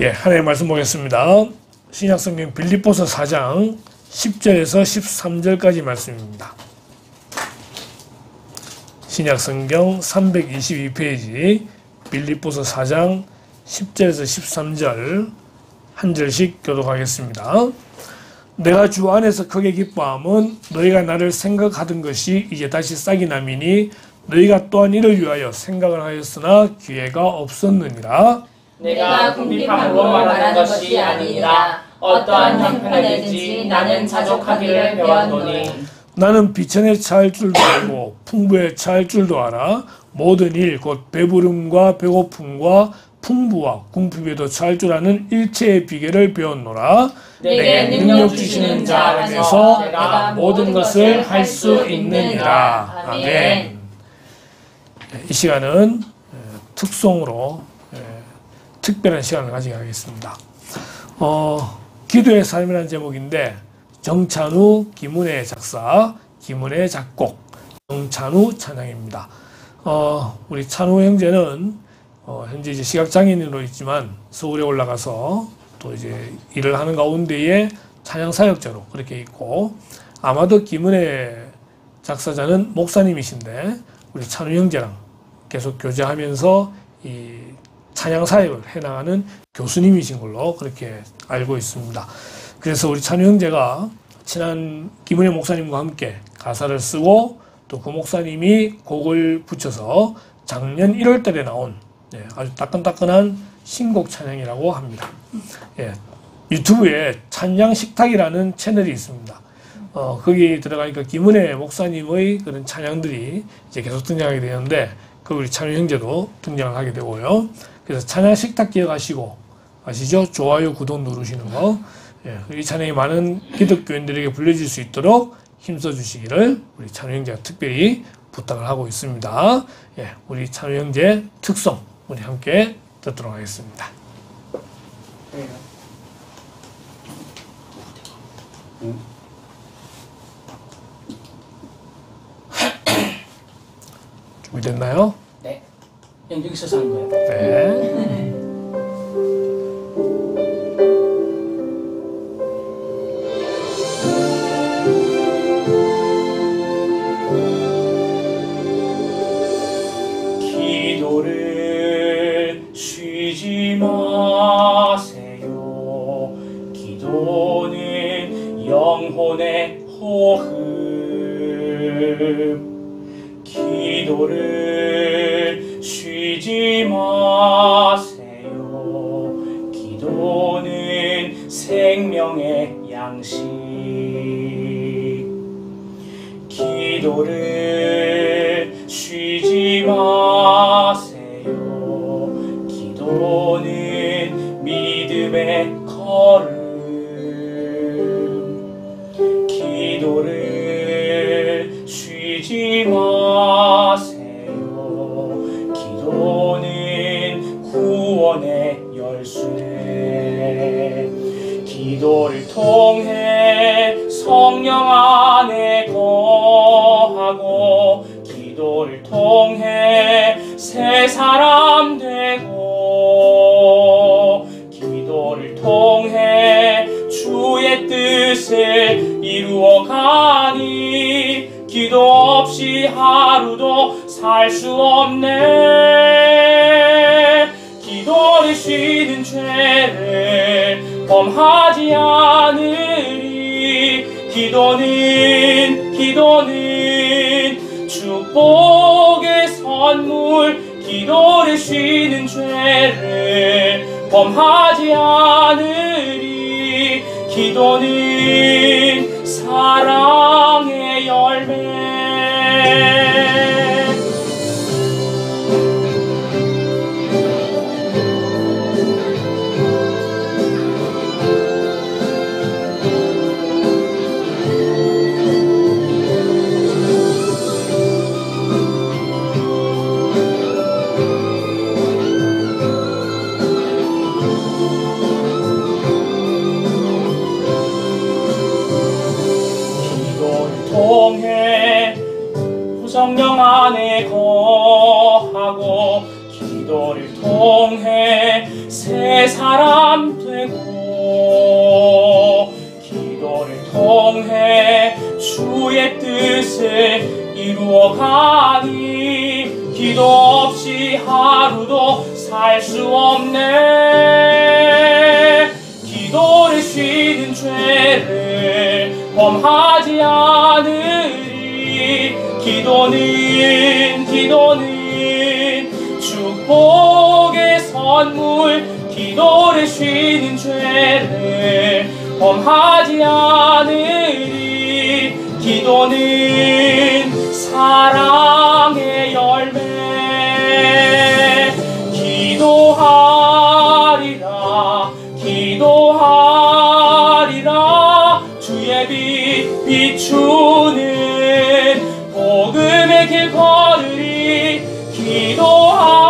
예, 하나님의 말씀 보겠습니다. 신약성경 빌립보서 4장 10절에서 13절까지 말씀입니다. 신약성경 322페이지 빌립보서 4장 10절에서 13절 한 절씩 교독하겠습니다. 내가 주 안에서 크게 기뻐함은 너희가 나를 생각하던 것이 이제 다시 싹이 나미니 너희가 또한 이를 위하여 생각을 하였으나 기회가 없었느니라. 내가 궁핍함으로 말하는 것이 아니니라. 어떠한 형편에든지 나는 자족하기를 배웠노니 나는 비천에 처할 줄도 알고 풍부에 처할 줄도 알아. 모든 일 곧 배부름과 배고픔과 풍부와 궁핍에도 처할 줄 아는 일체의 비결을 배웠노라. 내게 능력 주시는 자 안에서 내가 모든 것을 할 수 있느니라. 아멘. 이 시간은 특송으로 특별한 시간을 가져가겠습니다. 기도의 삶이라는 제목인데 정찬우, 김은혜 작사, 김은혜 작곡, 정찬우 찬양입니다. 우리 찬우 형제는 현재 이제 시각장애인으로 있지만 서울에 올라가서 또 이제 일을 하는 가운데에 찬양 사역자로 그렇게 있고, 아마도 김은혜 작사자는 목사님이신데 우리 찬우 형제랑 계속 교제하면서 이 찬양 사역을 해나가는 교수님이신 걸로 그렇게 알고 있습니다. 그래서 우리 찬우 형제가 친한 김은혜 목사님과 함께 가사를 쓰고 또 그 목사님이 곡을 붙여서 작년 1월 달에 나온 아주 따끈따끈한 신곡 찬양이라고 합니다. 유튜브에 찬양 식탁이라는 채널이 있습니다. 거기 들어가니까 김은혜 목사님의 그런 찬양들이 이제 계속 등장하게 되는데 그 우리 찬우 형제도 등장을 하게 되고요. 그래서 찬양 식탁 기억하시고 아시죠? 좋아요, 구독 누르시는 거. 이 찬양이 많은 기독교인들에게 불려질 수 있도록 힘써 주시기를 우리 찬우 형제가 특별히 부탁을 하고 있습니다. 우리 찬우 형제 특송 우리 함께 듣도록 하겠습니다. 준비됐나요? 네. 여기서 한 거예요. 네. 기도를 쉬지 마세요. 기도는 영혼의 호흡. 기도를 쉬지 마세요. 기도는 생명의 양식. 기도를 쉬지 마세요. 기도는 믿음의 걸음. 기도를 쉬지 마세요. 기도는 구원의 열쇠. 기도를 통해 성령 안에 거하고 기도를 통해 새 사람 되고 기도를 통해 주의 뜻을 이루어가니 기도 없이 하루도 살 수 없네. 기도를 쉬는 죄를 범하지 않으리. 기도는 축복의 선물. 기도를 쉬는 죄를 범하지 않으리. 기도는 사랑의 열매. 통해 성령 안에 거하고 기도를 통해 새 주의 사람 되고 기도를 통해 주의 뜻을 이루어가니 기도 없이 하루도 살 수 없네. 기도를 쉬는 죄를 범하지 않으리. 기도는 축복의 선물. 기도를 쉬는 죄를 범하지 않으리. 기도는 사랑의 열매. 기도하리라 주의 빛 비추는 복음의 길 걸으리. 기도하리라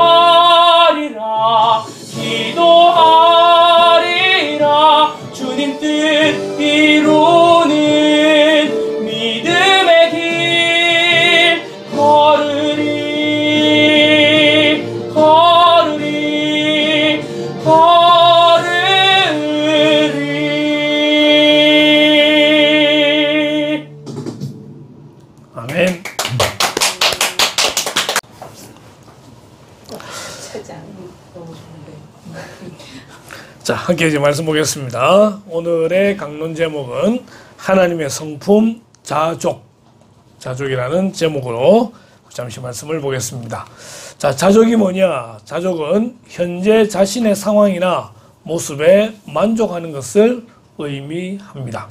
주님 뜻 이루는 믿음의 길 걸으리. 아멘. 자, 함께 이제 말씀 보겠습니다. 오늘의 강론 제목은 하나님의 성품 자족이라는 제목으로 잠시 말씀을 보겠습니다. 자, 자족이 뭐냐? 자족은 현재 자신의 상황이나 모습에 만족하는 것을 의미합니다.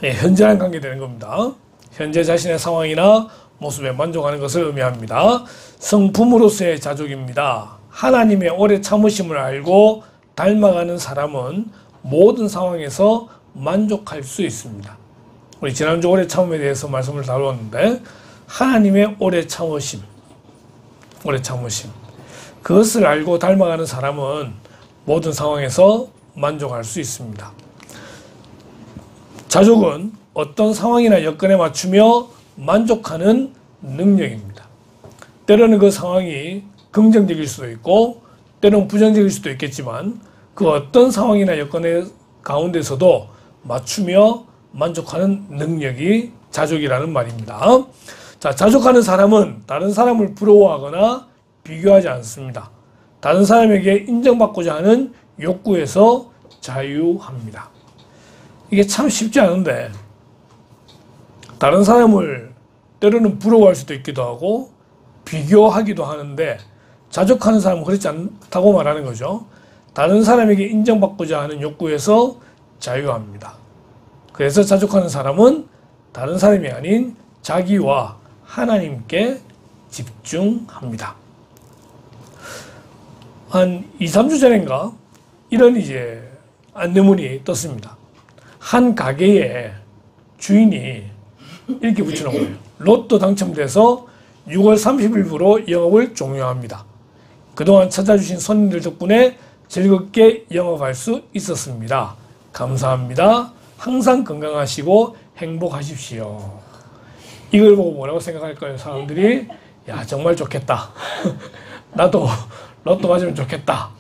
현재랑 관계되는 겁니다. 현재 자신의 상황이나 모습에 만족하는 것을 의미합니다. 성품으로서의 자족입니다. 하나님의 오래 참으심을 알고 닮아가는 사람은 모든 상황에서 만족할 수 있습니다. 우리 지난주 오래 참음에 대해서 말씀을 다루었는데 하나님의 오래 참으심 그것을 알고 닮아가는 사람은 모든 상황에서 만족할 수 있습니다. 자족은 어떤 상황이나 여건에 맞추며 만족하는 능력입니다. 때로는 그 상황이 긍정적일 수도 있고 때로는 부정적일 수도 있겠지만 그 어떤 상황이나 여건의 가운데서도 맞추며 만족하는 능력이 자족이라는 말입니다. 자, 자족하는 사람은 다른 사람을 부러워하거나 비교하지 않습니다. 다른 사람에게 인정받고자 하는 욕구에서 자유합니다. 이게 참 쉽지 않은데 다른 사람을 때로는 부러워할 수도 있기도 하고 비교하기도 하는데 자족하는 사람은 그렇지 않다고 말하는 거죠. 다른 사람에게 인정받고자 하는 욕구에서 자유합니다. 그래서 자족하는 사람은 다른 사람이 아닌 자기와 하나님께 집중합니다. 한 2, 3주 전인가 이런 이제 안내문이 떴습니다. 한 가게에 주인이 이렇게 붙여놓은 거예요. 로또 당첨돼서 6월 30일부로 영업을 종료합니다. 그동안 찾아주신 손님들 덕분에 즐겁게 영업할 수 있었습니다. 감사합니다. 항상 건강하시고 행복하십시오. 이걸 보고 뭐라고 생각할까요? 사람들이 야 정말 좋겠다. 나도 로또 맞으면 좋겠다.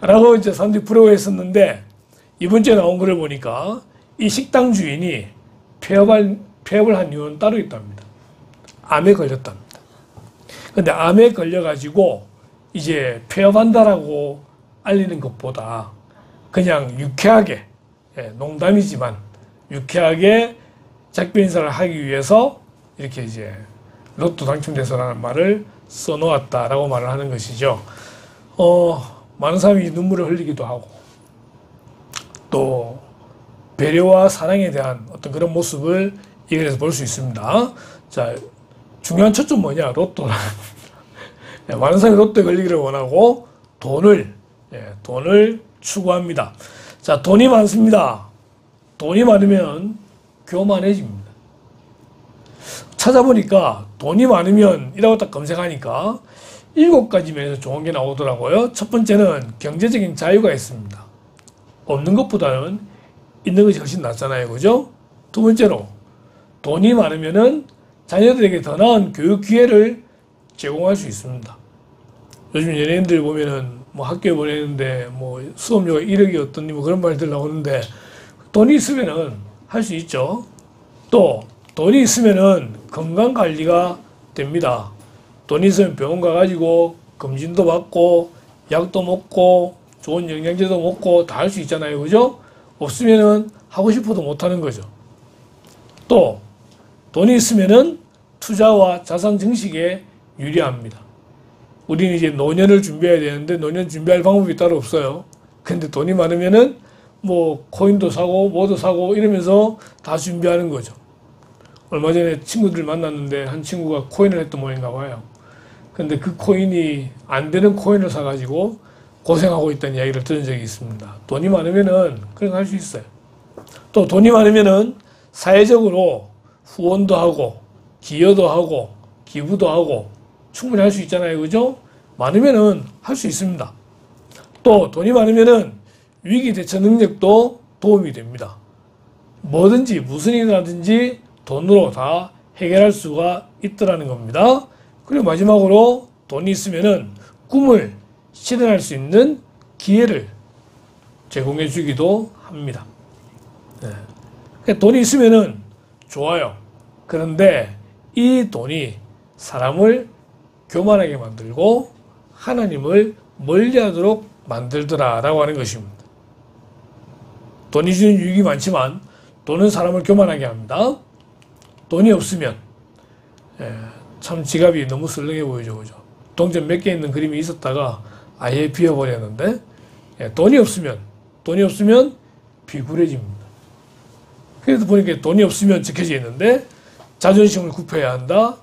라고 이제 사람들이 부러워했었는데 이번 주에 나온 글을 보니까 이 식당 주인이 폐업을 한 이유는 따로 있답니다. 암에 걸렸답니다. 근데 암에 걸려가지고 이제 폐업한다라고 알리는 것보다 그냥 유쾌하게, 농담이지만 유쾌하게 작별 인사를 하기 위해서 이렇게 이제 로또 당첨돼서라는 말을 써놓았다라고 말을 하는 것이죠. 많은 사람이 눈물을 흘리기도 하고 또 배려와 사랑에 대한 어떤 그런 모습을 이 글에서 볼 수 있습니다. 자, 중요한 초점 뭐냐? 로또라는 많은 사람이 로또에 걸리기를 원하고 돈을 추구합니다. 자, 돈이 많습니다. 돈이 많으면 교만해집니다. 찾아보니까 돈이 많으면 이라고 딱 검색하니까 7가지 면에서 좋은 게 나오더라고요. 첫 번째는 경제적인 자유가 있습니다. 없는 것보다는 있는 것이 훨씬 낫잖아요. 그죠? 두 번째로 돈이 많으면은 자녀들에게 더 나은 교육 기회를 제공할 수 있습니다. 요즘 연예인들 보면은 뭐 학교에 보내는데 뭐 수업료가 1억이 어떠니 뭐 그런 말들 나오는데 돈이 있으면은 할 수 있죠. 또 돈이 있으면은 건강 관리가 됩니다. 돈이 있으면 병원 가가지고 검진도 받고 약도 먹고 좋은 영양제도 먹고 다 할 수 있잖아요. 그죠? 없으면은 하고 싶어도 못하는 거죠. 또 돈이 있으면은 투자와 자산 증식에 유리합니다. 우리는 이제 노년을 준비해야 되는데 노년 준비할 방법이 따로 없어요. 근데 돈이 많으면은 뭐 코인도 사고 뭐도 사고 이러면서 다 준비하는 거죠. 얼마 전에 친구들 만났는데 한 친구가 코인을 했던 모양인가 봐요. 근데 그 코인이 안 되는 코인을 사가지고 고생하고 있다는 이야기를 들은 적이 있습니다. 돈이 많으면은 그런 거 할 수 있어요. 또 돈이 많으면은 사회적으로 후원도 하고 기여도 하고 기부도 하고 충분히 할 수 있잖아요. 그죠? 많으면은 할 수 있습니다. 또 돈이 많으면은 위기 대처 능력도 도움이 됩니다. 뭐든지 무슨 일이라든지 돈으로 다 해결할 수가 있더라는 겁니다. 그리고 마지막으로 돈이 있으면은 꿈을 실현할 수 있는 기회를 제공해 주기도 합니다. 네. 그러니까 돈이 있으면은 좋아요. 그런데 이 돈이 사람을 교만하게 만들고 하나님을 멀리하도록 만들더라라고 하는 것입니다. 돈이 주는 유익이 많지만 돈은 사람을 교만하게 합니다. 돈이 없으면 참 지갑이 너무 썰렁해 보이죠. 그죠? 동전 몇 개 있는 그림이 있었다가 아예 비어버렸는데 돈이 없으면 비굴해집니다. 그래서 보니까 돈이 없으면 적혀져 있는데 자존심을 굽혀야 한다.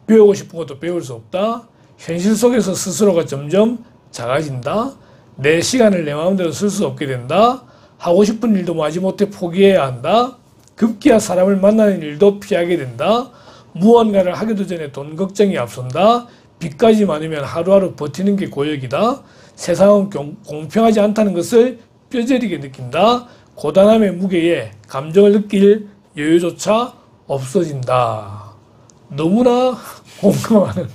배우고 싶은 것도 배울 수 없다. 현실 속에서 스스로가 점점 작아진다. 내 시간을 내 마음대로 쓸 수 없게 된다. 하고 싶은 일도 마지못해 포기해야 한다. 급기야 사람을 만나는 일도 피하게 된다. 무언가를 하기도 전에 돈 걱정이 앞선다. 빚까지 많으면 하루하루 버티는 게 고역이다. 세상은 공평하지 않다는 것을 뼈저리게 느낀다. 고단함의 무게에 감정을 느낄 여유조차 없어진다. 너무나 공감하는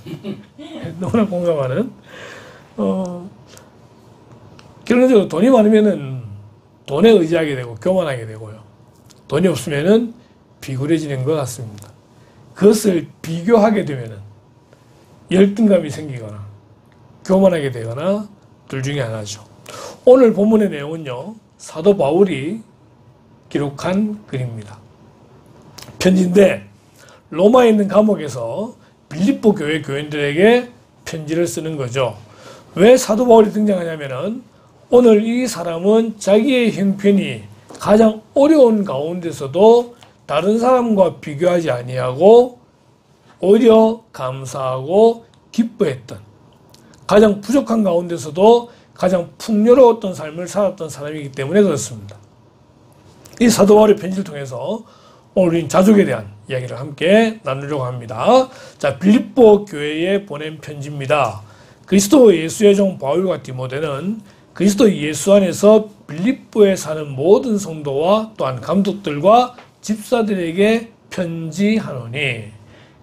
결론적으로 돈이 많으면은 돈에 의지하게 되고 교만하게 되고요. 돈이 없으면은 비굴해지는 것 같습니다. 그것을 비교하게 되면은 열등감이 생기거나 교만하게 되거나 둘 중에 하나죠. 오늘 본문의 내용은요. 사도 바울이 기록한 글입니다. 편지인데 로마에 있는 감옥에서 빌립보 교회 교인들에게 편지를 쓰는 거죠. 왜 사도 바울이 등장하냐면은 오늘 이 사람은 자기의 형편이 가장 어려운 가운데서도 다른 사람과 비교하지 아니하고 오히려 감사하고 기뻐했던 가장 부족한 가운데서도 가장 풍요로웠던 삶을 살았던 사람이기 때문에 그렇습니다. 이 사도 바울의 편지를 통해서 오늘 우리는 자족에 대한 이야기를 함께 나누려고 합니다. 자, 빌립보 교회에 보낸 편지입니다. 그리스도 예수의 종 바울과 디모데는 그리스도 예수 안에서 빌립보에 사는 모든 성도와 또한 감독들과 집사들에게 편지하노니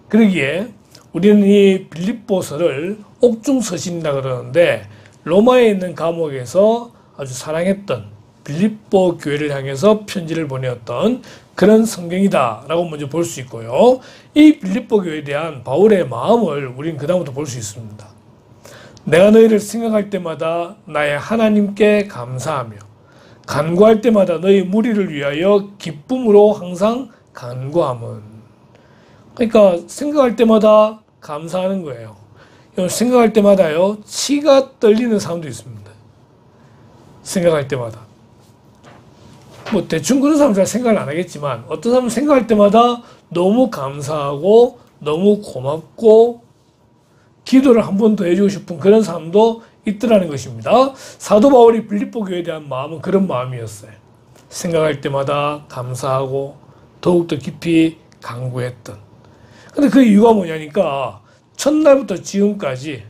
그러기에 우리는 이 빌립보서를 옥중서신이라 그러는데 로마에 있는 감옥에서 아주 사랑했던 빌립보 교회를 향해서 편지를 보내었던 그런 성경이다 라고 먼저 볼 수 있고요. 이 빌립보 교회에 대한 바울의 마음을 우리는 그다음부터 볼 수 있습니다. 내가 너희를 생각할 때마다 나의 하나님께 감사하며 간구할 때마다 너희 무리를 위하여 기쁨으로 항상 간구함은. 그러니까 생각할 때마다 감사하는 거예요. 생각할 때마다요 치가 떨리는 사람도 있습니다. 생각할 때마다 뭐 대충 그런 사람 잘 생각을 안 하겠지만 어떤 사람은 생각할 때마다 너무 감사하고 너무 고맙고 기도를 한 번 더 해주고 싶은 그런 사람도 있더라는 것입니다. 사도 바울이 빌립보 교회에 대한 마음은 그런 마음이었어요. 생각할 때마다 감사하고 더욱더 깊이 간구했던. 근데 그 이유가 뭐냐니까 첫날부터 지금까지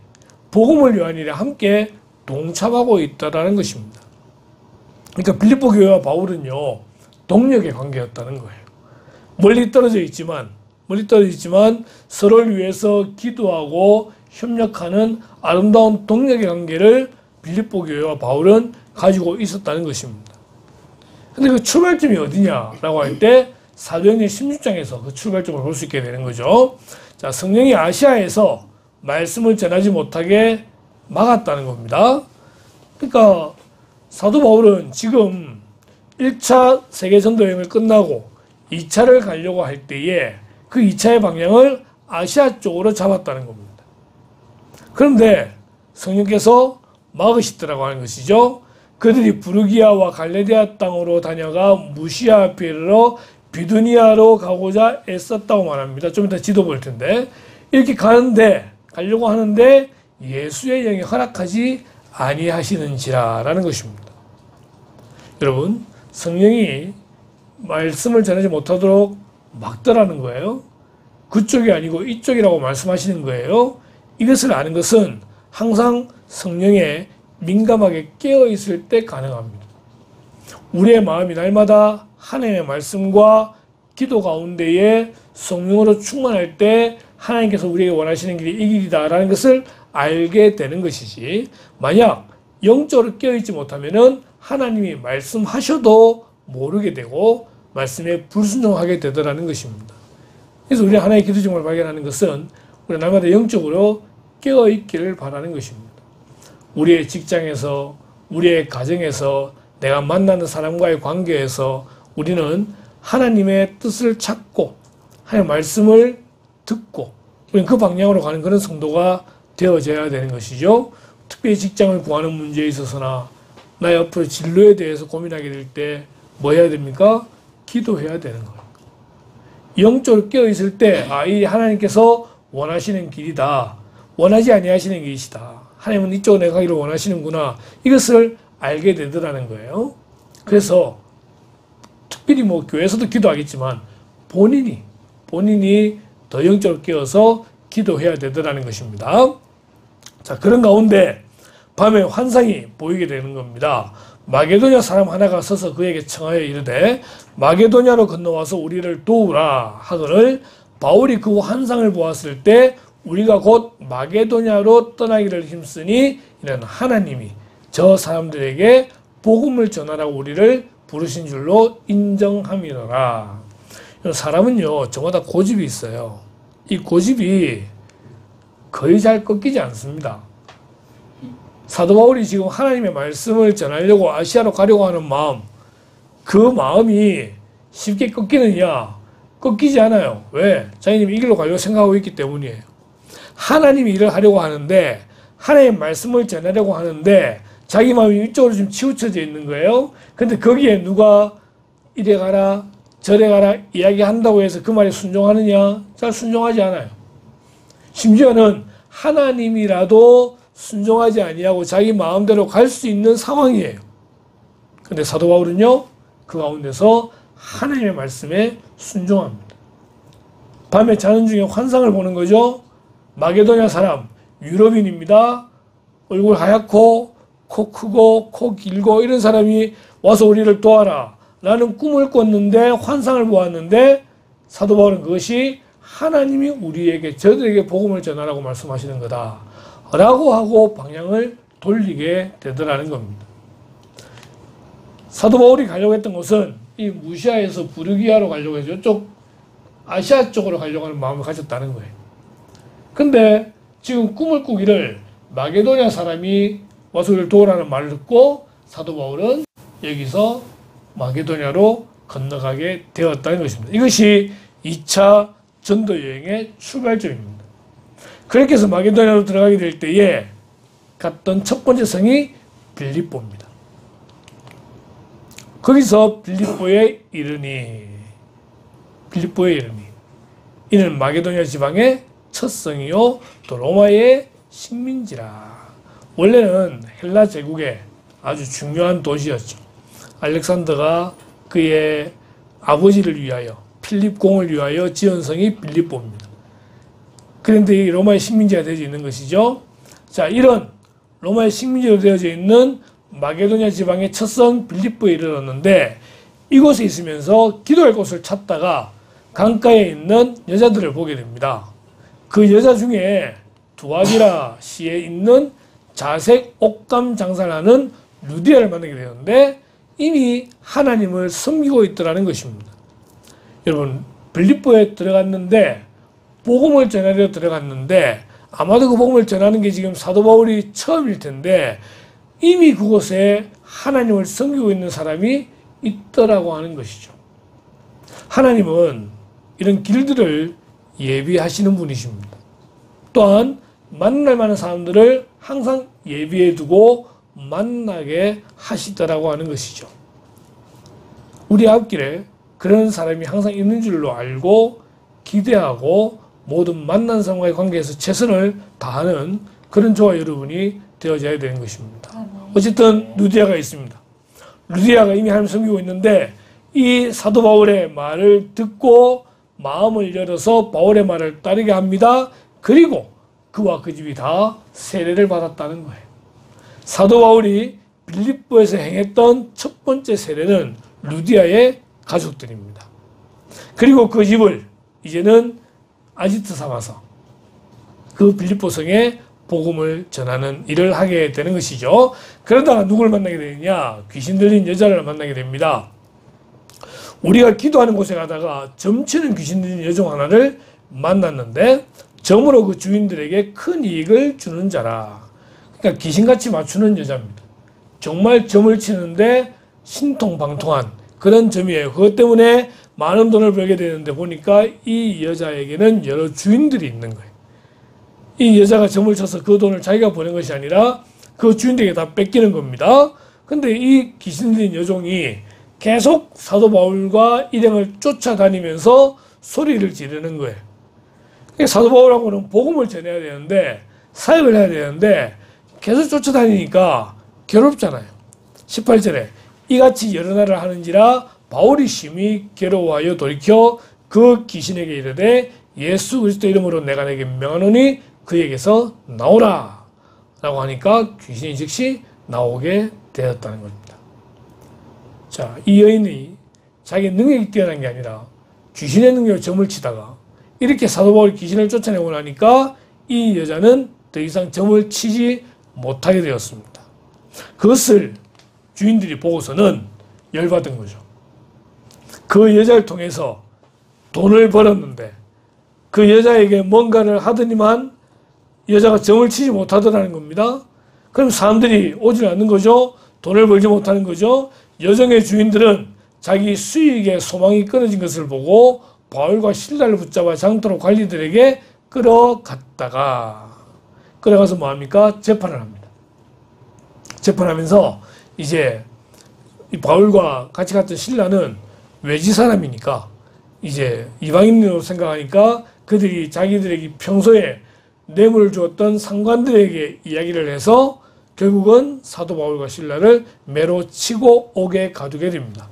복음을 위한 일에 함께 동참하고 있다라는 것입니다. 그러니까 빌립보 교회와 바울은요 동력의 관계였다는 거예요. 멀리 떨어져 있지만 서로를 위해서 기도하고 협력하는 아름다운 동력의 관계를 빌립보 교회와 바울은 가지고 있었다는 것입니다. 근데 그 출발점이 어디냐라고 할 때 사도행전 16장에서 그 출발점을 볼 수 있게 되는 거죠. 자, 성령이 아시아에서 말씀을 전하지 못하게 막았다는 겁니다. 그러니까 사도 바울은 지금 1차 세계전도 여행을 끝나고 2차를 가려고 할 때에 그 2차의 방향을 아시아 쪽으로 잡았다는 겁니다. 그런데 성령께서 막으시더라고 하는 것이죠. 그들이 부르기아와 갈레디아 땅으로 다녀가 무시아 앞에 이르러 비두니아로 가고자 애썼다고 말합니다. 좀 이따 지도 볼 텐데 이렇게 가려고 하는데 예수의 영이 허락하지 아니하시는지라라는 것입니다. 여러분, 성령이 말씀을 전하지 못하도록 막더라는 거예요. 그쪽이 아니고 이쪽이라고 말씀하시는 거예요. 이것을 아는 것은 항상 성령에 민감하게 깨어 있을 때 가능합니다. 우리의 마음이 날마다 하나님의 말씀과 기도 가운데에 성령으로 충만할 때 하나님께서 우리에게 원하시는 길이 이 길이다라는 것을 알게 되는 것이지, 만약 영적으로 깨어있지 못하면은 하나님이 말씀하셔도 모르게 되고 말씀에 불순종하게 되더라는 것입니다. 그래서 우리 하나의 기도 제목을 발견하는 것은 우리 날마다 영적으로 깨어있기를 바라는 것입니다. 우리의 직장에서, 우리의 가정에서, 내가 만나는 사람과의 관계에서 우리는 하나님의 뜻을 찾고 하나님의 말씀을 듣고 우리는 그 방향으로 가는 그런 성도가 되어져야 되는 것이죠. 특별히 직장을 구하는 문제에 있어서나 나의 앞으로 진로에 대해서 고민하게 될 때 뭐 해야 됩니까? 기도해야 되는 거예요. 영적으로 깨어있을 때 이 하나님께서 원하시는 길이다, 원하지 아니하시는 길이시다, 하나님은 이쪽으로 내가 가기를 원하시는구나, 이것을 알게 되더라는 거예요. 그래서 특별히 교회에서도 기도하겠지만 본인이 더 영적으로 깨어서 기도해야 되더라는 것입니다. 자, 그런 가운데 밤에 환상이 보이게 되는 겁니다. 마게도냐 사람 하나가 서서 그에게 청하여 이르되 마게도냐로 건너와서 우리를 도우라 하거늘 바울이 그 환상을 보았을 때 우리가 곧 마게도냐로 떠나기를 힘쓰니 이는 하나님이 저 사람들에게 복음을 전하라고 우리를 부르신 줄로 인정함이로라. 사람은요, 저마다 고집이 있어요. 이 고집이 거의 잘 꺾이지 않습니다. 사도 바울이 지금 하나님의 말씀을 전하려고 아시아로 가려고 하는 마음, 그 마음이 쉽게 꺾이느냐? 꺾이지 않아요. 왜? 자기님이 이 길로 가려고 생각하고 있기 때문이에요. 하나님이 일을 하려고 하는데, 하나님의 말씀을 전하려고 하는데 자기 마음이 이쪽으로 좀 치우쳐져 있는 거예요. 근데 거기에 누가 이래 가라 저래 가라 이야기한다고 해서 그 말에 순종하느냐? 잘 순종하지 않아요. 심지어는 하나님이라도 순종하지 아니하고 자기 마음대로 갈 수 있는 상황이에요. 근데 사도 바울은요, 그 가운데서 하나님의 말씀에 순종합니다. 밤에 자는 중에 환상을 보는 거죠. 마게도냐 사람, 유럽인입니다. 얼굴 하얗고 코 크고 코 길고 이런 사람이 와서 우리를 도와라 라는 꿈을 꿨는데, 환상을 보았는데 사도 바울은 그것이 하나님이 우리에게, 저들에게 복음을 전하라고 말씀하시는 거다 라고 하고 방향을 돌리게 되더라는 겁니다. 사도 바울이 가려고 했던 곳은 이 무시아에서 부르기아로 가려고 해서 이쪽 아시아 쪽으로 가려고 하는 마음을 가졌다는 거예요. 근데 지금 꿈을 꾸기를 마게도냐 사람이 와서 우리를 도우라는 말을 듣고 사도 바울은 여기서 마게도냐로 건너가게 되었다는 것입니다. 이것이 2차 전도 여행의 출발점입니다. 그렇게 해서 마게도냐로 들어가게 될 때에 갔던 첫 번째 성이 빌립보입니다. 거기서 빌립보에 이르니 이는 마게도냐 지방의 첫 성이요 또 로마의 식민지라. 원래는 헬라 제국의 아주 중요한 도시였죠. 알렉산더가 그의 아버지를 위하여, 필립 공을 위하여 지은 성이 빌립보입니다. 그런데 이 로마의 식민지가 되어져 있는 것이죠. 자, 이런 로마의 식민지로 되어져 있는 마게도냐 지방의 첫 성 빌립보에 이르렀는데, 이곳에 있으면서 기도할 곳을 찾다가 강가에 있는 여자들을 보게 됩니다. 그 여자 중에 두아디라 시에 있는 자색 옥감 장사를 하는 루디아를 만나게 되는데 이미 하나님을 섬기고 있더라는 것입니다. 여러분, 빌립보에 들어갔는데 복음을 전하려 들어갔는데 아마도 그 복음을 전하는 게 지금 사도 바울이 처음일 텐데 이미 그곳에 하나님을 섬기고 있는 사람이 있더라고 하는 것이죠. 하나님은 이런 길들을 예비하시는 분이십니다. 또한 만날 만한 사람들을 항상 예비해 두고 만나게 하시더라고 하는 것이죠. 우리 앞길에 그런 사람이 항상 있는 줄로 알고 기대하고 모든 만난 사람과의 관계에서 최선을 다하는 그런 저와 여러분이 되어져야 되는 것입니다. 어쨌든 루디아가 있습니다. 루디아가 이미 하나님 섬기고 있는데 이 사도 바울의 말을 듣고 마음을 열어서 바울의 말을 따르게 합니다. 그리고 그와 그 집이 다 세례를 받았다는 거예요. 사도 바울이 빌립보에서 행했던 첫 번째 세례는 루디아의 가족들입니다. 그리고 그 집을 이제는 아지트 삼아서 그 빌립보 성에 복음을 전하는 일을 하게 되는 것이죠. 그러다가 누구를 만나게 되느냐? 귀신 들린 여자를 만나게 됩니다. 우리가 기도하는 곳에 가다가 점치는 귀신 들린 여종 하나를 만났는데 점으로 그 주인들에게 큰 이익을 주는 자라. 그러니까 귀신같이 맞추는 여자입니다. 정말 점을 치는데 신통방통한 그런 점이에요. 그것 때문에 많은 돈을 벌게 되는데 보니까 이 여자에게는 여러 주인들이 있는 거예요. 이 여자가 점을 쳐서 그 돈을 자기가 버는 것이 아니라 그 주인들에게 다 뺏기는 겁니다. 근데 이 귀신 들린 여종이 계속 사도 바울과 일행을 쫓아다니면서 소리를 지르는 거예요. 사도 바울하고는 복음을 전해야 되는데 사역을 해야 되는데 계속 쫓아다니니까 괴롭잖아요. 18절에 이같이 여러 날을 하는지라 바울이 심히 괴로워하여 돌이켜 그 귀신에게 이르되 예수 그리스도 이름으로 내가 내게 명하노니 그에게서 나오라 라고 하니까 귀신이 즉시 나오게 되었다는 겁니다. 자, 이 여인이 자기 능력이 뛰어난 게 아니라 귀신의 능력으로 점을 치다가 이렇게 사도 바울이 귀신을 쫓아내고 나니까 이 여자는 더 이상 점을 치지 못하게 되었습니다. 그것을 주인들이 보고서는 열받은 거죠. 그 여자를 통해서 돈을 벌었는데 그 여자에게 뭔가를 하더니만 여자가 점을 치지 못하더라는 겁니다. 그럼 사람들이 오질 않는 거죠. 돈을 벌지 못하는 거죠. 여정의 주인들은 자기 수익에 소망이 끊어진 것을 보고 바울과 실라를 붙잡아 장터로 관리들에게 끌어갔다가 끌어가서 뭐합니까? 재판을 합니다. 재판하면서 이제 이 바울과 같이 갔던 실라는 외지 사람이니까 이제 이방인으로 생각하니까 그들이 자기들에게 평소에 뇌물을 주었던 상관들에게 이야기를 해서 결국은 사도 바울과 실라를 매로 치고 옥에 가두게 됩니다.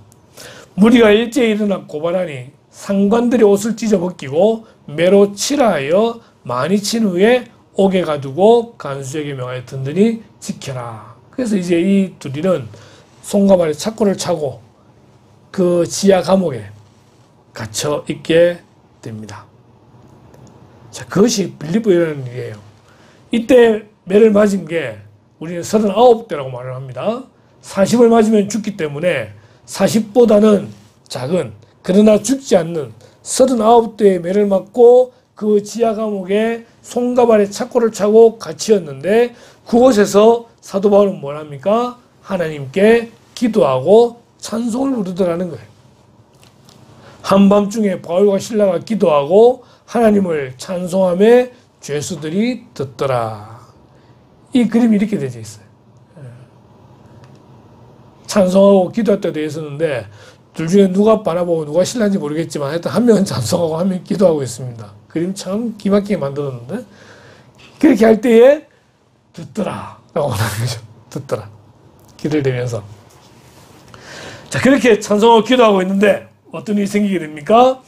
무리가 일제히 일어나 고발하니 상관들이 옷을 찢어 벗기고 매로 치라 하여 많이 친 후에 옥에 가두고 간수에게 명하여 든든히 지켜라. 그래서 이제 이 둘이는 손과 발에 착고를 차고 그 지하 감옥에 갇혀 있게 됩니다. 자, 그것이 빌립보라는 일이에요. 이때 매를 맞은 게 우리는 39대라고 말을 합니다. 40을 맞으면 죽기 때문에 40보다는 작은 그러나 죽지 않는 39대의 매를 맞고 그 지하 감옥에 손과 발에 착고를 차고 갇히었는데 그곳에서 사도 바울은 뭘 합니까? 하나님께 기도하고 찬송을 부르더라는 거예요. 한밤중에 바울과 실라가 기도하고 하나님을 찬송하며 죄수들이 듣더라. 이 그림이 이렇게 되어 있어요. 찬송하고 기도할 때도 있었는데 둘 중에 누가 바라보고 누가 실라인지 모르겠지만 하여튼 한 명은 찬송하고 한 명은 기도하고 있습니다. 그림 참 기막히게 만들었는데 그렇게 할 때에 듣더라 라고 말하는 거죠. 듣더라. 귀를 대면서. 자, 그렇게 찬송하고 기도하고 있는데 어떤 일이 생기게 됩니까?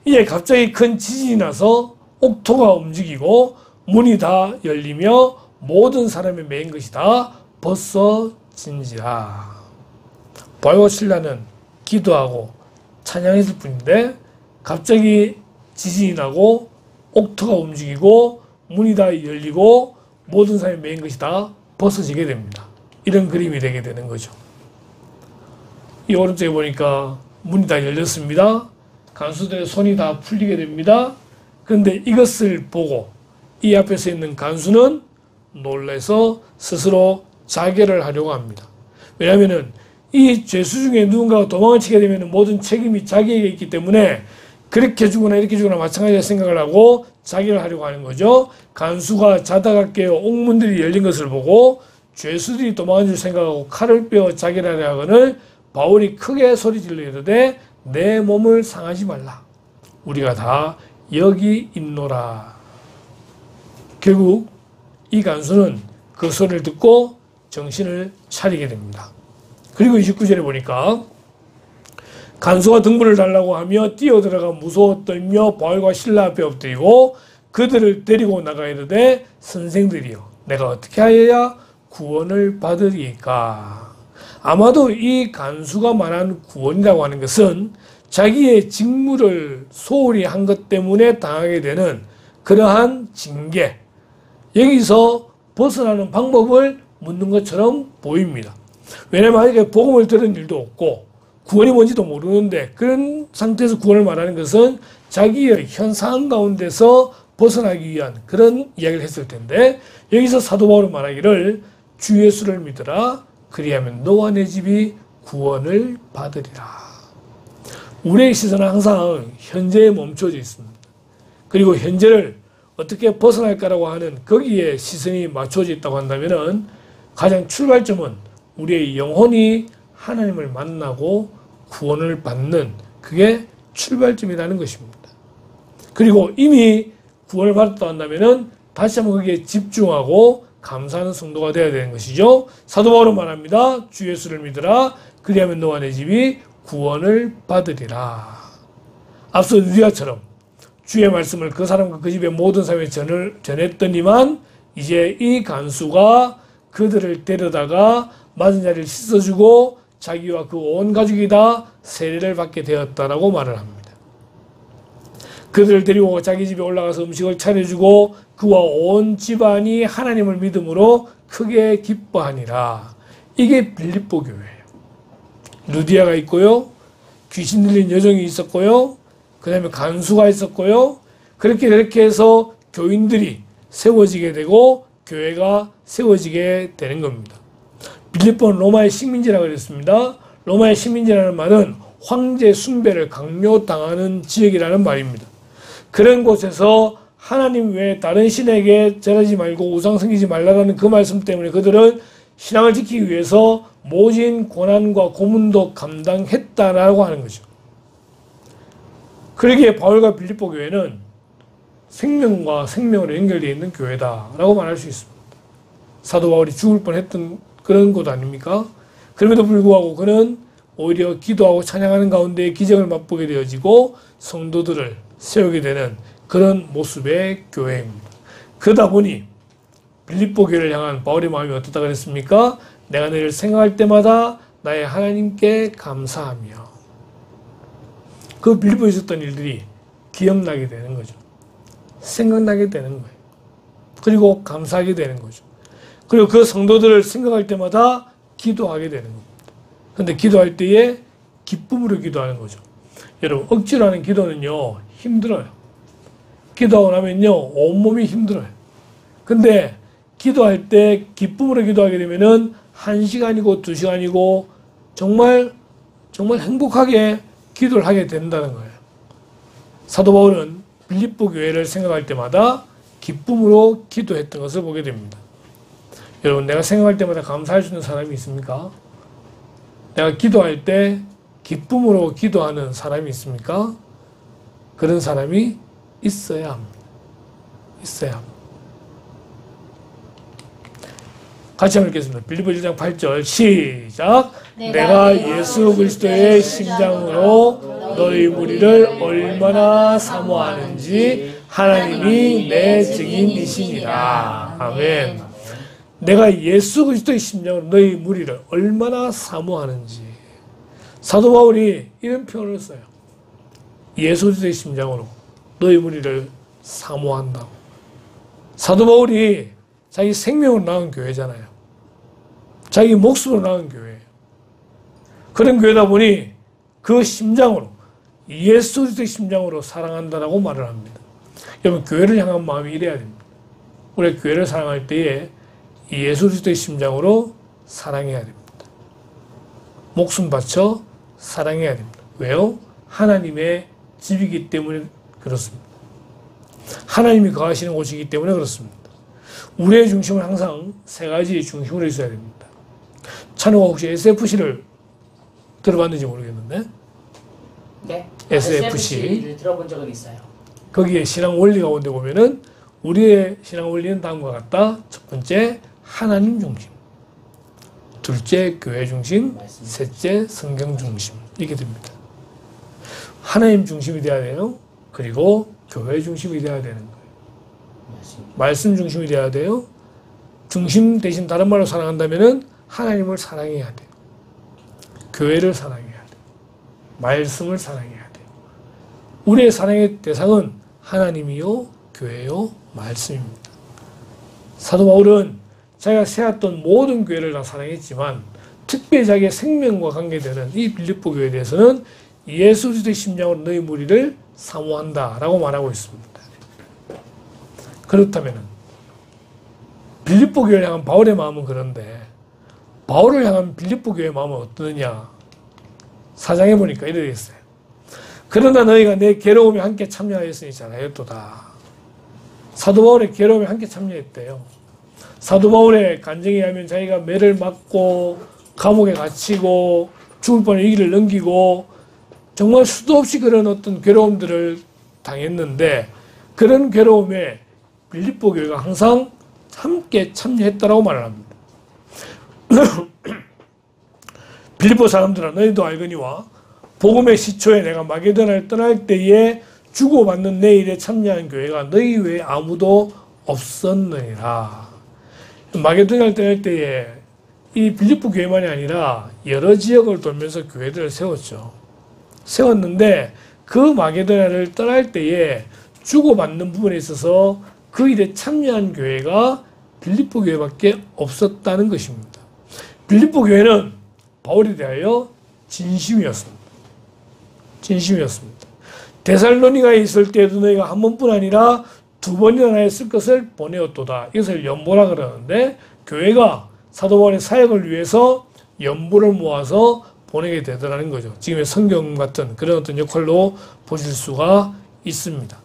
이에 갑자기 큰 지진이 나서 옥토가 움직이고 문이 다 열리며 모든 사람의 매인 것이 다 벗어진지라. 바울과 실라는 기도하고 찬양했을 뿐인데 갑자기 지진이 나고 옥토가 움직이고 문이 다 열리고 모든 사람의 매인 것이 다 벗어지게 됩니다. 이런 그림이 되게 되는 거죠. 이 오른쪽에 보니까 문이 다 열렸습니다. 간수들의 손이 다 풀리게 됩니다. 그런데 이것을 보고 이 앞에 서 있는 간수는 놀라서 스스로 자결을 하려고 합니다. 왜냐하면 이 죄수 중에 누군가가 도망을 치게 되면 모든 책임이 자기에게 있기 때문에 그렇게 죽거나 이렇게 죽거나 마찬가지로 생각을 하고 자결을 하려고 하는 거죠. 간수가 자다가 깨어 옥문들이 열린 것을 보고 죄수들이 도망한 줄 생각하고 칼을 빼어 자결하려 하거늘 바울이 크게 소리질러 이르되 내 몸을 상하지 말라. 우리가 다 여기 있노라. 결국 이 간수는 그 소리를 듣고 정신을 차리게 됩니다. 그리고 29절에 보니까 간수가 등불을 달라고 하며 뛰어들어가 무서워 떨며 바울과 실라 앞에 엎드리고 그들을 데리고 나가 이르되 선생들이여 내가 어떻게 하여야 구원을 받으리까. 아마도 이 간수가 말한 구원이라고 하는 것은 자기의 직무를 소홀히 한 것 때문에 당하게 되는 그러한 징계, 여기서 벗어나는 방법을 묻는 것처럼 보입니다. 왜냐하면 아직 복음을 들은 일도 없고 구원이 뭔지도 모르는데 그런 상태에서 구원을 말하는 것은 자기의 현 상황 가운데서 벗어나기 위한 그런 이야기를 했을 텐데 여기서 사도 바울은 말하기를 주 예수를 믿으라 그리하면 너와 내 집이 구원을 받으리라. 우리의 시선은 항상 현재에 멈춰져 있습니다. 그리고 현재를 어떻게 벗어날까라고 하는 거기에 시선이 맞춰져 있다고 한다면 가장 출발점은 우리의 영혼이 하나님을 만나고 구원을 받는 그게 출발점이라는 것입니다. 그리고 이미 구원을 받았다 한다면 다시 한번 거기에 집중하고 감사하는 성도가 되어야 되는 것이죠. 사도 바울은 말합니다. 주 예수를 믿으라 그리하면 너와 내 집이 구원을 받으리라. 앞서 누디아처럼 주의 말씀을 그 사람과 그 집의 모든 사람에 전했더니만 이제 이 간수가 그들을 데려다가 맞은 자리를 씻어주고 자기와 그 온 가족이 다 세례를 받게 되었다라고 말을 합니다. 그들을 데리고 자기 집에 올라가서 음식을 차려주고 그와 온 집안이 하나님을 믿음으로 크게 기뻐하니라. 이게 빌립보 교회예요. 루디아가 있고요. 귀신 들린 여종이 있었고요. 그 다음에 간수가 있었고요. 그렇게 해서 교인들이 세워지게 되고 교회가 세워지게 되는 겁니다. 빌립보는 로마의 식민지라고 그랬습니다. 로마의 식민지라는 말은 황제 숭배를 강요당하는 지역이라는 말입니다. 그런 곳에서 하나님 외에 다른 신에게 절하지 말고 우상 섬기지 말라는 그 말씀 때문에 그들은 신앙을 지키기 위해서 모진 고난과 고문도 감당했다라고 하는 거죠. 그러기에 바울과 빌립보 교회는 생명과 생명으로 연결되어 있는 교회다라고 말할 수 있습니다. 사도 바울이 죽을 뻔했던 그런 곳 아닙니까? 그럼에도 불구하고 그는 오히려 기도하고 찬양하는 가운데 기적을 맛보게 되어지고 성도들을 세우게 되는 그런 모습의 교회입니다. 그러다 보니 빌립보 교회를 향한 바울의 마음이 어떻다 그랬습니까? 내가 너를 생각할 때마다 나의 하나님께 감사하며 그 빌립보에 있었던 일들이 기억나게 되는 거죠. 생각나게 되는 거예요. 그리고 감사하게 되는 거죠. 그리고 그 성도들을 생각할 때마다 기도하게 되는 겁니다. 그런데 기도할 때에 기쁨으로 기도하는 거죠. 여러분 억지로 하는 기도는요 힘들어요. 기도하고 나면요 온몸이 힘들어요. 근데 기도할 때 기쁨으로 기도하게 되면은 1시간이고 2시간이고 정말 행복하게 기도를 하게 된다는 거예요. 사도 바울은 빌립보 교회를 생각할 때마다 기쁨으로 기도했던 것을 보게 됩니다. 여러분 내가 생각할 때마다 감사할 수 있는 사람이 있습니까? 내가 기도할 때 기쁨으로 기도하는 사람이 있습니까? 그런 사람이 있어야 합니다. 있어야 합니다. 같이 한번 읽겠습니다. 빌립보 1장 8절 시작. 내가 예수 그리스도의 심장으로 너희 무리를 얼마나 사모하는지 하나님이 내 증인이시니라. 아멘. 내가 예수 그리스도의 심장으로 너희 무리를 얼마나 사모하는지. 사도 바울이 이런 표현을 써요. 예수 그리스도의 심장으로 너희 무리를 사모한다고. 사도 바울이 자기 생명을 낳은 교회잖아요. 자기 목숨으로 나간 교회예요. 그런 교회다 보니 그 심장으로, 예수 그리스도의 심장으로 사랑한다라고 말을 합니다. 여러분, 교회를 향한 마음이 이래야 됩니다. 우리 교회를 사랑할 때에 예수 그리스도의 심장으로 사랑해야 됩니다. 목숨 바쳐 사랑해야 됩니다. 왜요? 하나님의 집이기 때문에 그렇습니다. 하나님이 거하시는 곳이기 때문에 그렇습니다. 우리의 중심은 항상 세 가지의 중심으로 있어야 됩니다. 찬호가 혹시 SFC를 들어봤는지 모르겠는데, 네. SFC를 들어본 적은 있어요. 거기에 신앙 원리 가운데 보면은 우리의 신앙 원리는 다음과 같다. 첫 번째, 하나님 중심. 둘째, 교회 중심. 셋째, 성경 중심. 이렇게 됩니다. 하나님 중심이 돼야 돼요. 그리고 교회 중심이 돼야 되는 거예요. 말씀 중심이 돼야 돼요. 중심 대신 다른 말로 사랑한다면은 하나님을 사랑해야 돼요. 교회를 사랑해야 돼요. 말씀을 사랑해야 돼요. 우리의 사랑의 대상은 하나님이요, 교회요, 말씀입니다. 사도 바울은 자기가 세웠던 모든 교회를 다 사랑했지만 특별히 자기의 생명과 관계되는 이 빌립보 교회에 대해서는 예수 그리스도의 심장으로 너희 무리를 사모한다라고 말하고 있습니다. 그렇다면 빌립보 교회를 향한 바울의 마음은 그런데 바울을 향한 빌립보 교회의 마음은 어떠느냐? 4장에 보니까 이래 있어요. 그러나 너희가 내 괴로움에 함께 참여하였으니 잘하였도다. 사도 바울의 괴로움에 함께 참여했대요. 사도 바울의 간증에 의하면 자기가 매를 맞고 감옥에 갇히고 죽을 뻔한 위기를 넘기고 정말 수도 없이 그런 어떤 괴로움들을 당했는데 그런 괴로움에 빌립보 교회가 항상 함께 참여했다라고 말을 합니다. 빌립보 사람들아 너희도 알거니와 복음의 시초에 내가 마게도나를 떠날 때에 주고받는 내 일에 참여한 교회가 너희 외에 아무도 없었느니라. 마게도나를 떠날 때에 이 빌립보 교회만이 아니라 여러 지역을 돌면서 교회들을 세웠죠. 세웠는데 그 마게도나를 떠날 때에 주고받는 부분에 있어서 그 일에 참여한 교회가 빌립보 교회밖에 없었다는 것입니다. 빌립보 교회는 바울에 대하여 진심이었습니다. 진심이었습니다. 데살로니가에 있을 때도 너희가 한 번뿐 아니라 두 번이나 나였을 것을 보내었도다. 이것을 연보라 그러는데 교회가 사도 바울의 사역을 위해서 연보를 모아서 보내게 되더라는 거죠. 지금의 성경 같은 그런 어떤 역할로 보실 수가 있습니다.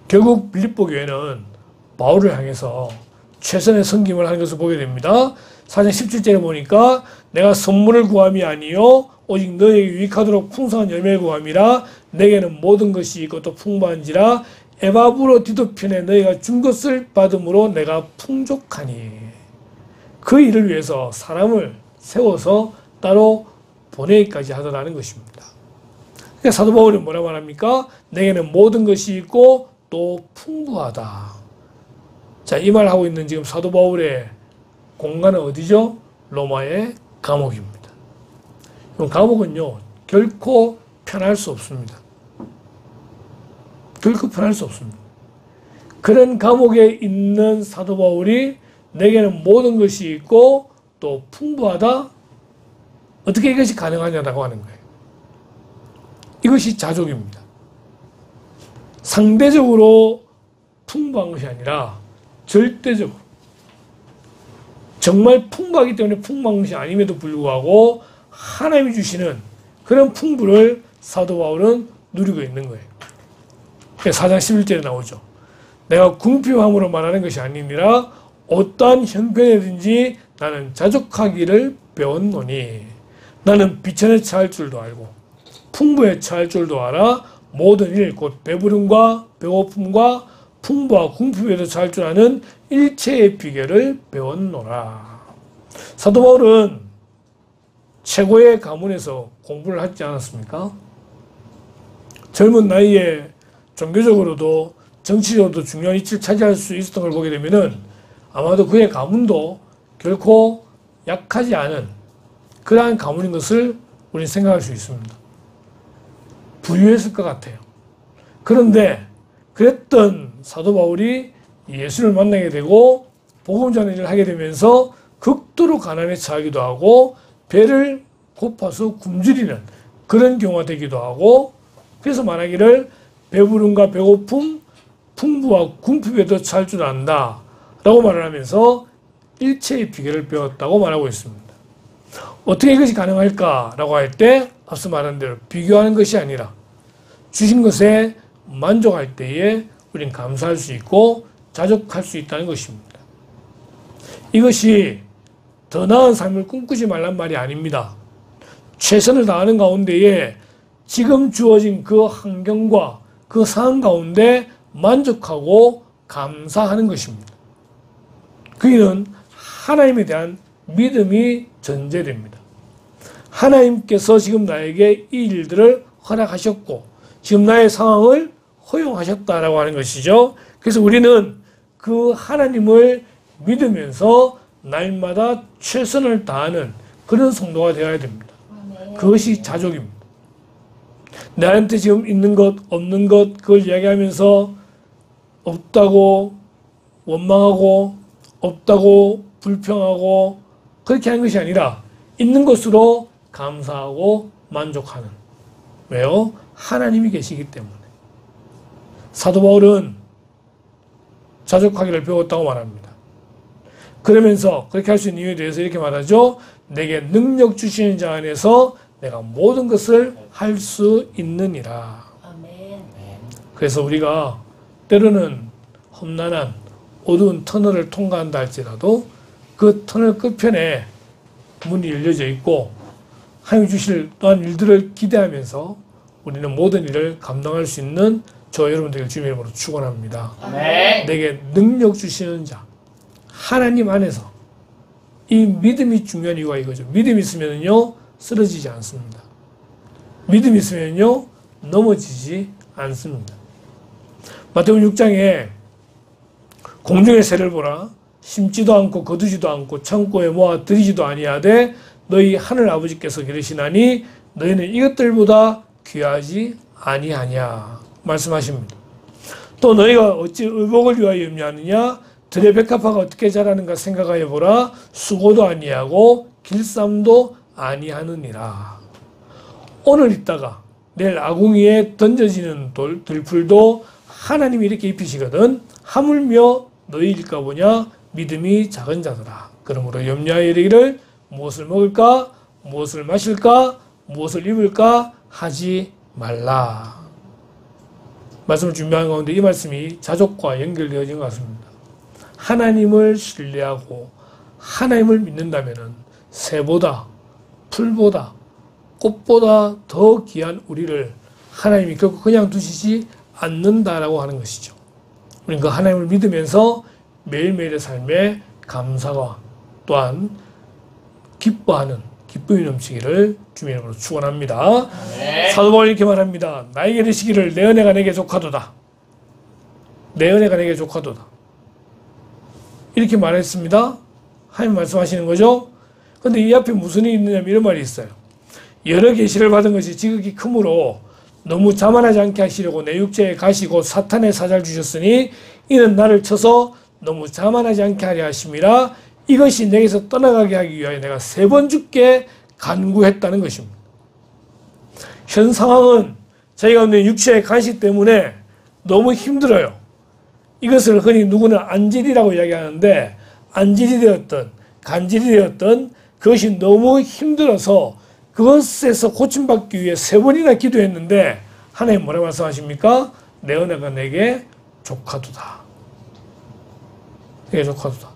결국 빌립보 교회는 바울을 향해서 최선의 섬김을 하는 것을 보게 됩니다. 4장 17절에 보니까 내가 선물을 구함이 아니요 오직 너에게 유익하도록 풍성한 열매를 구함이라 내게는 모든 것이 있고 또 풍부한지라 에바브로 디도편에 너희가 준 것을 받음으로 내가 풍족하니. 그 일을 위해서 사람을 세워서 따로 보내기까지 하더라는 것입니다. 그러니까 사도 바울이 뭐라 말합니까? 내게는 모든 것이 있고 또 풍부하다. 자, 이 말 하고 있는 지금 사도 바울의 공간은 어디죠? 로마의 감옥입니다. 감옥은요 결코 편할 수 없습니다. 결코 편할 수 없습니다. 그런 감옥에 있는 사도 바울이 내게는 모든 것이 있고 또 풍부하다. 어떻게 이것이 가능하냐라고 하는 거예요. 이것이 자족입니다. 상대적으로 풍부한 것이 아니라 절대적으로 정말 풍부하기 때문에 풍부한 것이 아님에도 불구하고 하나님이 주시는 그런 풍부를 사도 바울은 누리고 있는 거예요. 4장 11절에 나오죠. 내가 궁핍함으로 말하는 것이 아니니라 어떠한 형편이든지 나는 자족하기를 배웠노니 나는 비천에 처할 줄도 알고 풍부에 처할 줄도 알아 모든 일 곧 배부름과 배고픔과 풍부와 궁핍에도 처할 줄 아는 일체의 비결을 배웠노라. 사도 바울은 최고의 가문에서 공부를 하지 않았습니까? 젊은 나이에 종교적으로도 정치적으로도 중요한 위치를 차지할 수 있었던 걸 보게 되면은 아마도 그의 가문도 결코 약하지 않은 그러한 가문인 것을 우리는 생각할 수 있습니다. 부유했을 것 같아요. 그런데 그랬던 사도 바울이 예수를 만나게 되고 복음 전하는 일을 하게 되면서 극도로 가난에 처하기도 하고 배를 고파서 굶주리는 그런 경우가 되기도 하고, 그래서 말하기를 배부름과 배고픔, 풍부와 궁핍에도 처할 줄 안다 라고 말을 하면서 일체의 비결을 배웠다고 말하고 있습니다. 어떻게 이것이 가능할까 라고 할 때 앞서 말한 대로 비교하는 것이 아니라 주신 것에 만족할 때에 우린 감사할 수 있고 자족할 수 있다는 것입니다. 이것이 더 나은 삶을 꿈꾸지 말란 말이 아닙니다. 최선을 다하는 가운데에 지금 주어진 그 환경과 그 상황 가운데 만족하고 감사하는 것입니다. 그이는 하나님에 대한 믿음이 전제됩니다. 하나님께서 지금 나에게 이 일들을 허락하셨고 지금 나의 상황을 허용하셨다라고 하는 것이죠. 그래서 우리는 그 하나님을 믿으면서 날마다 최선을 다하는 그런 성도가 되어야 됩니다. 그것이 자족입니다. 나한테 지금 있는 것, 없는 것, 그걸 이야기하면서 없다고 원망하고 없다고 불평하고 그렇게 하는 것이 아니라 있는 것으로 감사하고 만족하는. 왜요? 하나님이 계시기 때문에. 사도 바울은 자족하기를 배웠다고 말합니다. 그러면서 그렇게 할 수 있는 이유에 대해서 이렇게 말하죠. 내게 능력 주시는 자 안에서 내가 모든 것을 할 수 있느니라. 아멘. 그래서 우리가 때로는 험난한 어두운 터널을 통과한다 할지라도 그 터널 끝편에 문이 열려져 있고 하나님 주실 또한 일들을 기대하면서 우리는 모든 일을 감당할 수 있는 저 여러분들 주님의 이름으로 축원합니다. 아멘. 내게 능력 주시는 자 하나님 안에서 이 믿음이 중요한 이유가 이거죠. 믿음이 있으면요 쓰러지지 않습니다. 믿음이 있으면요 넘어지지 않습니다. 마태복음 6장에 공중의 새를 보라 심지도 않고 거두지도 않고 창고에 모아 들이지도 아니하되 너희 하늘 아버지께서 기르시나니 너희는 이것들보다 귀하지 아니하냐 말씀하십니다. 또 너희가 어찌 의복을 위하여 염려하느냐 들의 백합화가 어떻게 자라는가 생각하여 보라 수고도 아니하고 길쌈도 아니하느니라. 오늘 있다가 내일 아궁이에 던져지는 들풀도 하나님이 이렇게 입히시거든 하물며 너희일까 보냐 믿음이 작은 자들아. 그러므로 염려하여 이르기를 무엇을 먹을까 무엇을 마실까 무엇을 입을까 하지 말라. 말씀을 준비하는 가운데 이 말씀이 자족과 연결되어진 것 같습니다. 하나님을 신뢰하고 하나님을 믿는다면 새보다 풀보다 꽃보다 더 귀한 우리를 하나님이 결코 그냥 두시지 않는다라고 하는 것이죠. 우리는 그 하나님을 믿으면서 매일매일의 삶에 감사와 또한 기뻐하는 기쁨이 넘치기를 주님의 이름으로 축원합니다. 사도 바울이 이렇게 말합니다. 나에게 이르시기를 내 은혜가 내게 족하도다. 내 은혜가 내게 족하도다. 이렇게 말했습니다. 하나님 말씀하시는 거죠. 그런데 이 앞에 무슨 일이 있느냐면 이런 말이 있어요. 여러 계시를 받은 것이 지극히 크므로 너무 자만하지 않게 하시려고 내 육체에 가시고 사탄의 사자를 주셨으니 이는 나를 쳐서 너무 자만하지 않게 하려 하심이라. 이것이 내게서 떠나가게 하기 위하여 내가 3번 죽게 간구했다는 것입니다. 현 상황은 저희가 있는 육체의 간식 때문에 너무 힘들어요. 이것을 흔히 누구는 안질이라고 이야기하는데 안질이 되었던 간질이 되었던 그것이 너무 힘들어서 그것에서 고침받기 위해 3번이나 기도했는데 하나님 뭐라 말씀하십니까? 내 은혜가 내게 족하도다. 내게 족하도다.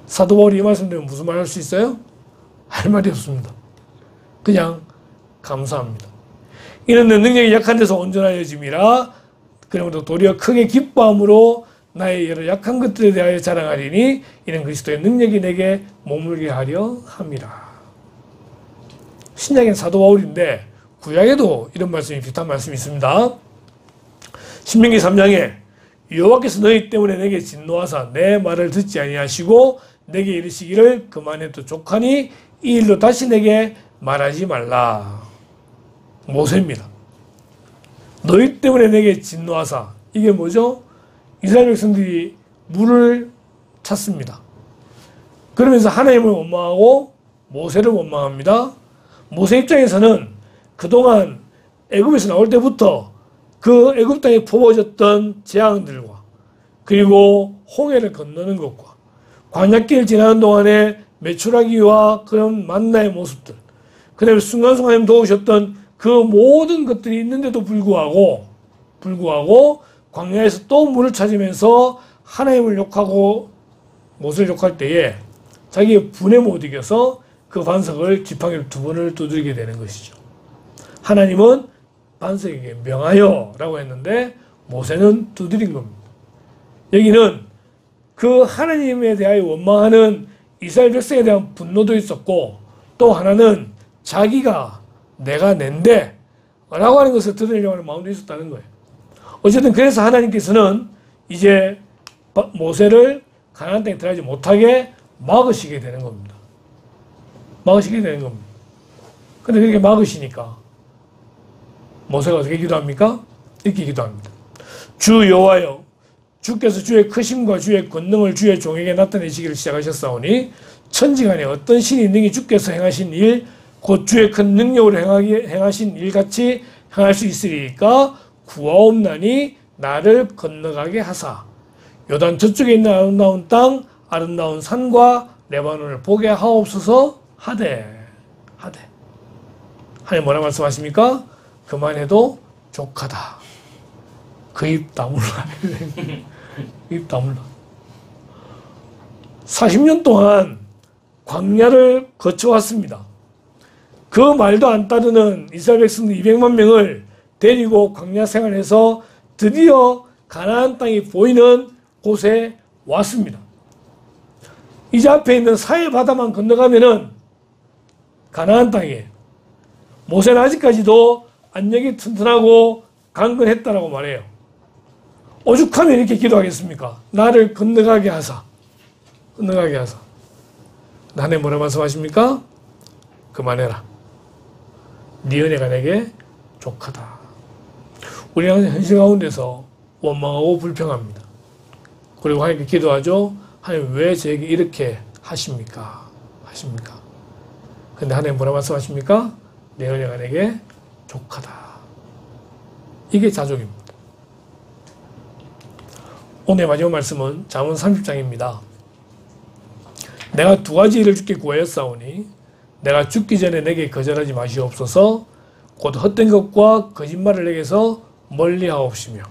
사도 바울이 이 말씀 되면 무슨 말 할 수 있어요? 할 말이 없습니다. 그냥 감사합니다. 이는 내 능력이 약한 데서 온전하여짐이라. 그러므로 도리어 크게 기뻐함으로 나의 여러 약한 것들에 대하여 자랑하리니 이는 그리스도의 능력이 내게 머물게 하려 함이라. 신약엔 사도 바울인데 구약에도 이런 말씀이 비슷한 말씀이 있습니다. 신명기 3장에 여호와께서 너희 때문에 내게 진노하사 내 말을 듣지 아니하시고 내게 이르시기를 그만해도 족하니 이 일로 다시 내게 말하지 말라. 모세입니다. 너희 때문에 내게 진노하사. 이게 뭐죠? 이스라엘 백성들이 물을 찾습니다. 그러면서 하나님을 원망하고 모세를 원망합니다. 모세 입장에서는 그동안 애굽에서 나올 때부터 그 애굽 땅에 퍼부어졌던 재앙들과 그리고 홍해를 건너는 것과 광야길을 지나는 동안에 메추라기와 그런 만나의 모습들, 그다음에 순간순간 도우셨던 그 모든 것들이 있는데도 불구하고 광야에서 또 물을 찾으면서 하나님을 욕하고 모세를 욕할 때에 자기의 분에 못 이겨서 그 반석을 지팡이를 2번을 두드리게 되는 것이죠. 하나님은 반석에게 명하여 라고 했는데 모세는 두드린 겁니다. 여기는 그 하나님에 대하여 원망하는 이스라엘 백성에 대한 분노도 있었고, 또 하나는 자기가 내가 낸데 라고 하는 것을 드러내려고 하는 마음도 있었다는 거예요. 어쨌든 그래서 하나님께서는 이제 모세를 가나안 땅에 들어가지 못하게 막으시게 되는 겁니다. 근데 그렇게 막으시니까 모세가 어떻게 기도합니까? 이렇게 기도합니다. 주 여호와여, 주께서 주의 크심과 주의 권능을 주의 종에게 나타내시기를 시작하셨사오니 천지간에 어떤 신이 능히 주께서 행하신 일, 곧 주의 큰 능력으로 행하신 일같이 행할 수 있으리까 구하옵나니 나를 건너가게 하사 요단 저쪽에 있는 아름다운 땅, 아름다운 산과 레바논을 보게 하옵소서 하되 하나님 뭐라 말씀하십니까? 그만해도 족하다. 그 입 다물라. 입 다물라. 40년 동안 광야를 거쳐왔습니다. 그 말도 안 따르는 이스라엘 백성들 200만 명을 데리고 광야 생활해서 드디어 가나안 땅이 보이는 곳에 왔습니다. 이제 앞에 있는 사해 바다만 건너가면은 가나안 땅이에요. 모세는 아직까지도 안력이 튼튼하고 강건했다라고 말해요. 오죽하면 이렇게 기도하겠습니까? 나를 건너가게 하사. 하나님 뭐라 말씀하십니까? 그만해라. 네 은혜가 내게 족하다. 우리는 현실 가운데서 원망하고 불평합니다. 그리고 하나님께 기도하죠. 하나님 왜 저에게 이렇게 하십니까? 근데 하나님 뭐라 말씀하십니까? 내 은혜가 내게 족하다. 이게 자족입니다. 오늘 마지막 말씀은 잠언 30장입니다. 내가 2가지 일을 주께 구하였사오니 내가 죽기 전에 내게 거절하지 마시옵소서. 곧 헛된 것과 거짓말을 내게서 멀리하옵시며,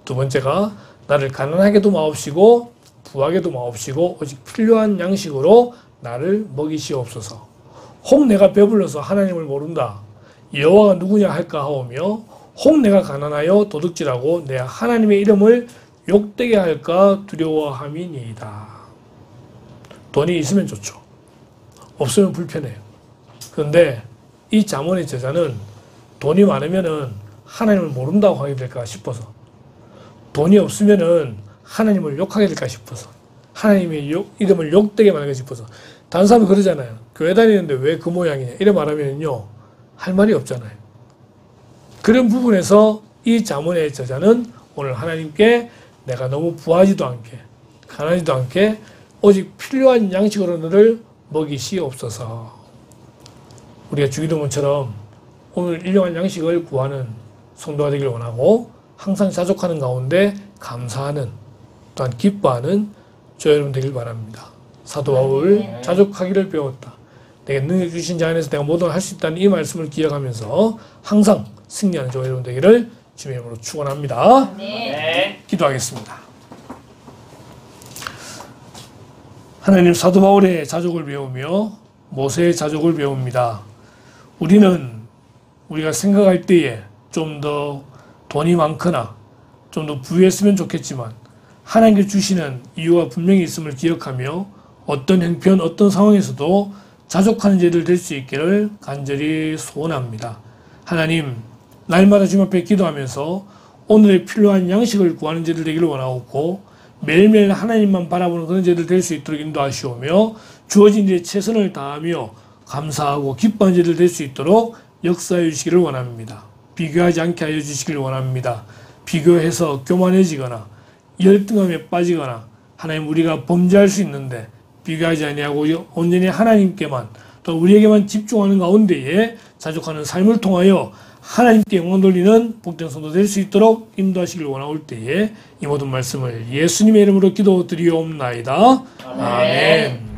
2번째가 나를 가난하게도 마옵시고 부하게도 마옵시고 오직 필요한 양식으로 나를 먹이시옵소서. 혹 내가 배불러서 하나님을 모른다, 여호와가 누구냐 할까 하오며, 혹 내가 가난하여 도둑질하고 내 하나님의 이름을 욕되게 할까 두려워함이니이다. 돈이 있으면 좋죠. 없으면 불편해요. 그런데 이 잠언의 저자는 돈이 많으면은 하나님을 모른다고 하게 될까 싶어서, 돈이 없으면은 하나님을 욕하게 될까 싶어서, 하나님의 이름을 욕되게 말하게 싶어서. 다른 사람이 그러잖아요. 교회 다니는데 왜 그 모양이냐 이래 말하면요 할 말이 없잖아요. 그런 부분에서 이 잠언의 저자는 오늘 하나님께 내가 너무 부하지도 않게 가난하지도 않게 오직 필요한 양식으로 너를 먹이시옵소서. 우리가 주기도문처럼 오늘 일용할 양식을 구하는 성도가 되길 원하고, 항상 자족하는 가운데 감사하는, 또한 기뻐하는 저 여러분 되길 바랍니다. 사도 바울 자족하기를 배웠다. 내게 능력 주신 자 안에서 내가 모든 걸 할 수 있다는 이 말씀을 기억하면서 항상 승리하는 저 여러분 되기를 주님의 이름으로 축원합니다. 네. 기도하겠습니다. 하나님, 사도 바울의 자족을 배우며 모세의 자족을 배웁니다. 우리가 생각할 때에 좀 더 돈이 많거나 좀 더 부유했으면 좋겠지만 하나님께 주시는 이유가 분명히 있음을 기억하며 어떤 형편, 어떤 상황에서도 자족하는 제들 될 수 있기를 간절히 소원합니다. 하나님, 날마다 주님 앞에 기도하면서 오늘의 필요한 양식을 구하는 제들 되기를 원하고, 매일매일 하나님만 바라보는 그런 제들 될 수 있도록 인도하시오며, 주어진 일에 최선을 다하며 감사하고 기뻐하는 제들 될 수 있도록 역사해 주시기를 원합니다. 비교하지 않게 하여 주시기를 원합니다. 비교해서 교만해지거나 열등감에 빠지거나 하나님 우리가 범죄할 수 있는데 비교하지 아니하고 온전히 하나님께만 또 우리에게만 집중하는 가운데에 자족하는 삶을 통하여 하나님께 영광 돌리는 복된 성도 될 수 있도록 인도하시길 원하올 때에 이 모든 말씀을 예수님의 이름으로 기도드리옵나이다. 아멘.